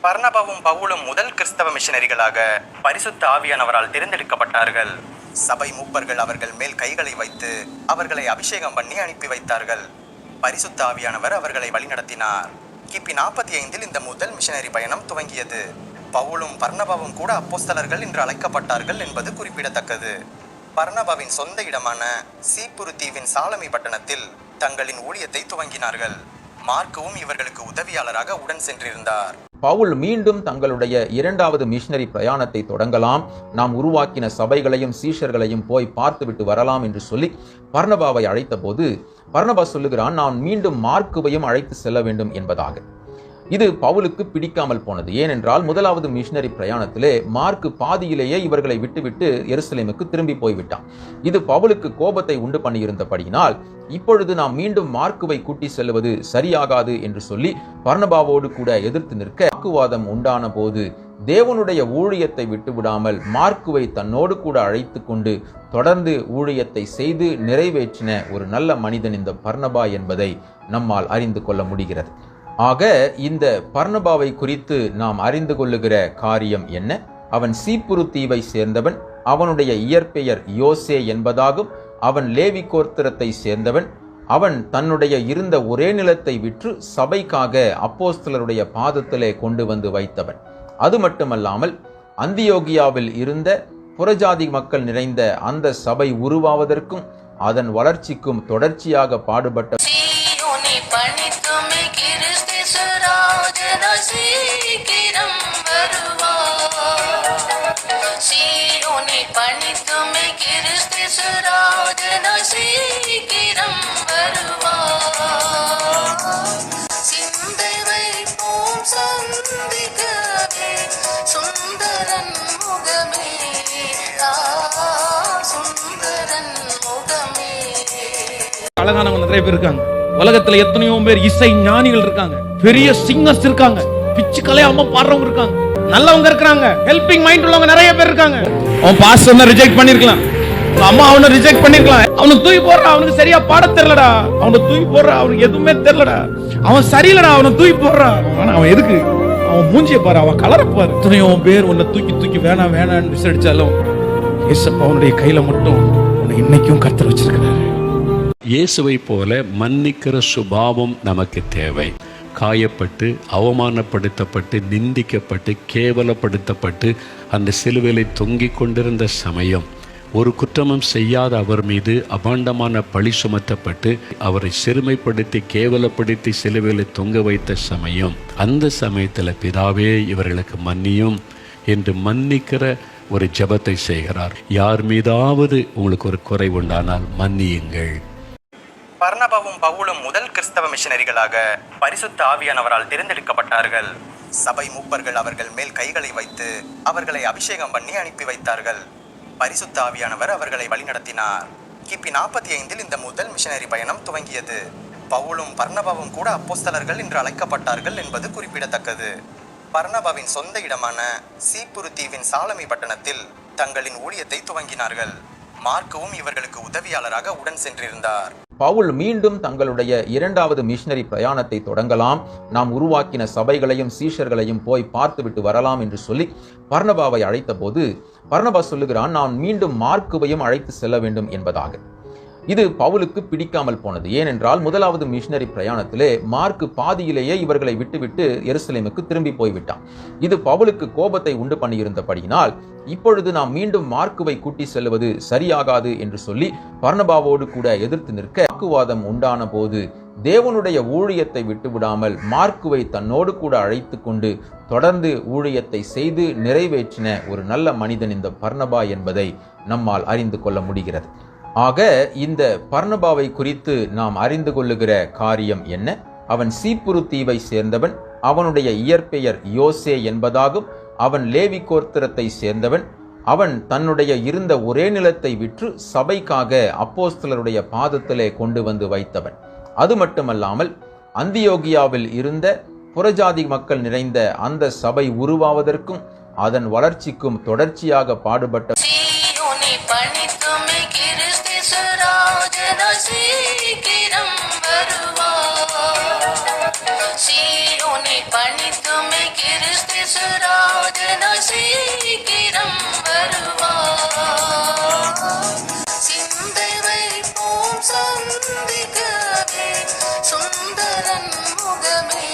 பர்னபாவும் பவுலும் முதல் கிறிஸ்தவ மிஷனரிகளாக பரிசுத்த ஆவியானவரால் தேர்ந்தெடுக்கப்பட்டார்கள். சபை மூப்பர்கள் அவர்கள் மேல் கைகளை வைத்து அவர்களை அபிஷேகம் பண்ணி அனுப்பி வைத்தார்கள். பரிசுத்த ஆவியானவர் அவர்களை வழிநடத்தினார். கிபி 45 இந்த முதல் மிஷனரி பயணம் துவங்கியது. பவுலும் பர்னபாவும் கூட அப்போஸ்தலர்கள் என்று அழைக்கப்பட்டார்கள் என்பது குறிப்பிடத்தக்கது. பர்னபாவின் சொந்த இடமான சீப்புரு தீவின் சாலமி பட்டணத்தில் தங்களின் ஊழியத்தை துவங்கினார்கள். மார்க்குவும் இவர்களுக்கு உதவியாளராக உடன் சென்றிருந்தார். பவுல் மீண்டும் தங்களுடைய இரண்டாவது மிஷனரி பிரயாணத்தை தொடங்கலாம், நாம் உருவாக்கின சபைகளையும் சீஷர்களையும் போய் பார்த்துவிட்டு வரலாம் என்று சொல்லி பர்னபாவை அழைத்த போது பர்னபா சொல்லுகிறான், நான் மீண்டும் மார்க்குவையும் அழைத்து செல்ல வேண்டும் என்பதாக. இது பவுலுக்கு பிடிக்காமல் போனது. ஏனென்றால் முதலாவது மிஷனரி பிரயாணத்திலே மார்க்கு பாதியிலேயே இவர்களை விட்டுவிட்டு எருசலேமுக்கு திரும்பி போய்விட்டான். இது பவுலுக்கு கோபத்தை உண்டு பண்ணியிருந்தபடியினால் இப்பொழுது நாம் மீண்டும் மார்க்குவை கூட்டி செல்வது சரியாகாது என்று சொல்லி பர்னபாவோடு கூட எதிர்த்து நிற்க வாக்குவாதம் உண்டான போது தேவனுடைய ஊழியத்தை விட்டுவிடாமல் மார்க்குவை தன்னோடு கூட அழைத்து கொண்டு தொடர்ந்து ஊழியத்தை செய்து நிறைவேற்றின ஒரு நல்ல மனிதன் இந்த பர்னபா என்பதை நம்மால் அறிந்து கொள்ள முடிகிறது. ஆக இந்த பர்னபாவை குறித்து நாம் அறிந்து கொள்ளுகிற காரியம் என்ன? அவன் சீப்புரு தீவை சேர்ந்தவன். அவனுடைய இயற்பெயர் யோசே என்பதாகும். அவன் லேவி கோத்திரத்தை சேர்ந்தவன். அவன் தன்னுடைய இருந்த ஒரே நிலத்தை விற்று சபைக்காக அப்போஸ்தலருடைய பாதத்திலே கொண்டு வந்து வைத்தவன். அது மட்டுமல்லாமல் அந்தியோகியாவில் இருந்த புறஜாதி மக்கள் நிறைந்த அந்த சபை உருவாவதற்கும் அதன் வளர்ச்சிக்கும் தொடர்ச்சியாக பாடுபட்ட அழகானவங்க நிறைய பேர் இருக்காங்க. உலகத்துல எத்தனையோ பேர் இசை ஞானிகள் இருக்காங்க, பெரிய சிங்கர்ஸ் இருக்காங்க, பிச்சு கலையாம பாடுறவங்க இருக்காங்க, நல்லவங்க இருக்காங்க, ஹெல்பிங் மைண்ட் உள்ளவங்க நிறைய பேர் இருக்காங்க. அவன் பாஸ்டர் ரிஜெக்ட் பண்ணிருக்கலாம், அம்மா அவனை ரிஜெக்ட் பண்ணிருக்கலாம், அவனுக்கு தூக்கி போடுறா, அவனுக்கு சரியா பாட தெரியலடா, அவனுக்கு தூக்கி போடுறா, அவனுக்கு எதுவுமே தெரியலடா, அவன் சரியில்லடா, அவனை தூக்கி போடுறா. ஆனா அவன் எதுக்கு? அவன் மூஞ்சிய பாரு, அவன் கலரை பாரு. எத்தனையோ பேர் உன்னை தூக்கி தூக்கி வேணாம் வேணான்னு விசாரிச்சாலும் ஏசப்பா அவனுடைய கையில மட்டும் உன்னை இன்னைக்கும் கர்த்தர் வச்சிருக்கிறாரு. இயேசுவை போல மன்னிக்கிற சுபாவம் நமக்கு தேவை. காயப்பட்டு அவமானப்படுத்தப்பட்டு நிந்திக்கப்பட்டு கேவலப்படுத்தப்பட்டு அந்த சிலுவையிலே தொங்கிக் கொண்டிருந்த சமயம் ஒரு குற்றமும் செய்யாத அவர் மீது அபாண்டமான பழி சுமத்தப்பட்டு அவரை சிறுமைப்படுத்தி கேவலப்படுத்தி சிலுவையிலே தொங்க வைத்த சமயம், அந்த சமயத்தில் பிதாவே இவர்களுக்கு மன்னியும் என்று மன்னிக்கிற ஒரு ஜெபத்தை செய்கிறார். யார் மீதாவது உங்களுக்கு ஒரு குறை உண்டானால் மன்னியுங்கள். பர்னபாவும் பவுலும் முதல் கிறிஸ்தவ மிஷனரிகளாக பரிசுத்த ஆவியானவரால் தேர்ந்தெடுக்கப்பட்டார்கள். சபை மூப்பர்கள் அவர்கள் மேல் கைகளை வைத்து அவர்களை அபிஷேகம் பண்ணி அனுப்பி வைத்தார்கள். பரிசுத்த ஆவியானவர் அவர்களை வழிநடத்தினார். கிபி 45 இந்த முதல் மிஷனரி பயணம் துவங்கியது. பவுலும் பர்னபாவும் கூட அப்போஸ்தலர்கள் என்று அழைக்கப்பட்டார்கள் என்பது குறிப்பிடத்தக்கது. பர்னபாவின் சொந்த இடமான சீப்புரு தீவின் சாலமி பட்டணத்தில் தங்களின் ஊழியத்தை துவங்கினார்கள். மார்க்குவும் இவர்களுக்கு உதவியாளராக உடன் சென்றிருந்தார். பவுல் மீண்டும் தங்களுடைய இரண்டாவது மிஷனரி பிரயாணத்தை தொடங்கலாம், நாம் உருவாக்கின சபைகளையும் சீஷர்களையும் போய் பார்த்துவிட்டு வரலாம் என்று சொல்லி பர்னபாவை அழைத்த போது பர்னபா சொல்லுகிறான், நான் மீண்டும் மார்க்குவையும் அழைத்து செல்ல வேண்டும் என்பதாக. இது பவுலுக்கு பிடிக்காமல் போனது. ஏனென்றால் முதலாவது மிஷனரி பிரயாணத்திலே மார்க்கு பாதியிலேயே இவர்களை விட்டுவிட்டு எருசலேமுக்கு திரும்பி போய்விட்டான். இது பவுலுக்கு கோபத்தை உண்டு பண்ணியிருந்தபடியினால் இப்பொழுது நாம் மீண்டும் மார்க்குவை கூட்டி செல்வது சரியாகாது என்று சொல்லி பர்னபாவோடு கூட எதிர்த்து நிற்க வாக்குவாதம் உண்டான போது தேவனுடைய ஊழியத்தை விட்டுவிடாமல் மார்க்குவை தன்னோடு கூட அழைத்து கொண்டு தொடர்ந்து ஊழியத்தை செய்து நிறைவேற்றின ஒரு நல்ல மனிதன் இந்த பர்னபா என்பதை நம்மால் அறிந்து கொள்ள முடிகிறது. ஆக இந்த பர்னபாவை குறித்து நாம் அறிந்து கொள்ளுகிற காரியம் என்ன? அவன் சீப்புரு தீவை சேர்ந்தவன். அவனுடைய இயற்பெயர் யோசே என்பதாகும். அவன் லேவி கோத்திரத்தை சேர்ந்தவன். அவன் தன்னுடைய இருந்த ஒரே நிலத்தை விற்று சபைக்காக அப்போஸ்தலருடைய பாதத்திலே கொண்டு வந்து வைத்தவன். அது மட்டுமல்லாமல் அந்தியோகியாவில் இருந்த புறஜாதி மக்கள் நிறைந்த அந்த சபை உருவாவதற்கும் அதன் வளர்ச்சிக்கும் தொடர்ச்சியாக பாடுபட்ட பணித்துமை கிறிஸ்து இயேசுராஜன் சீக்கிரம் வருவார். சிந்தை வைப்போம் சந்திக்கவே சுந்தரன் முகமே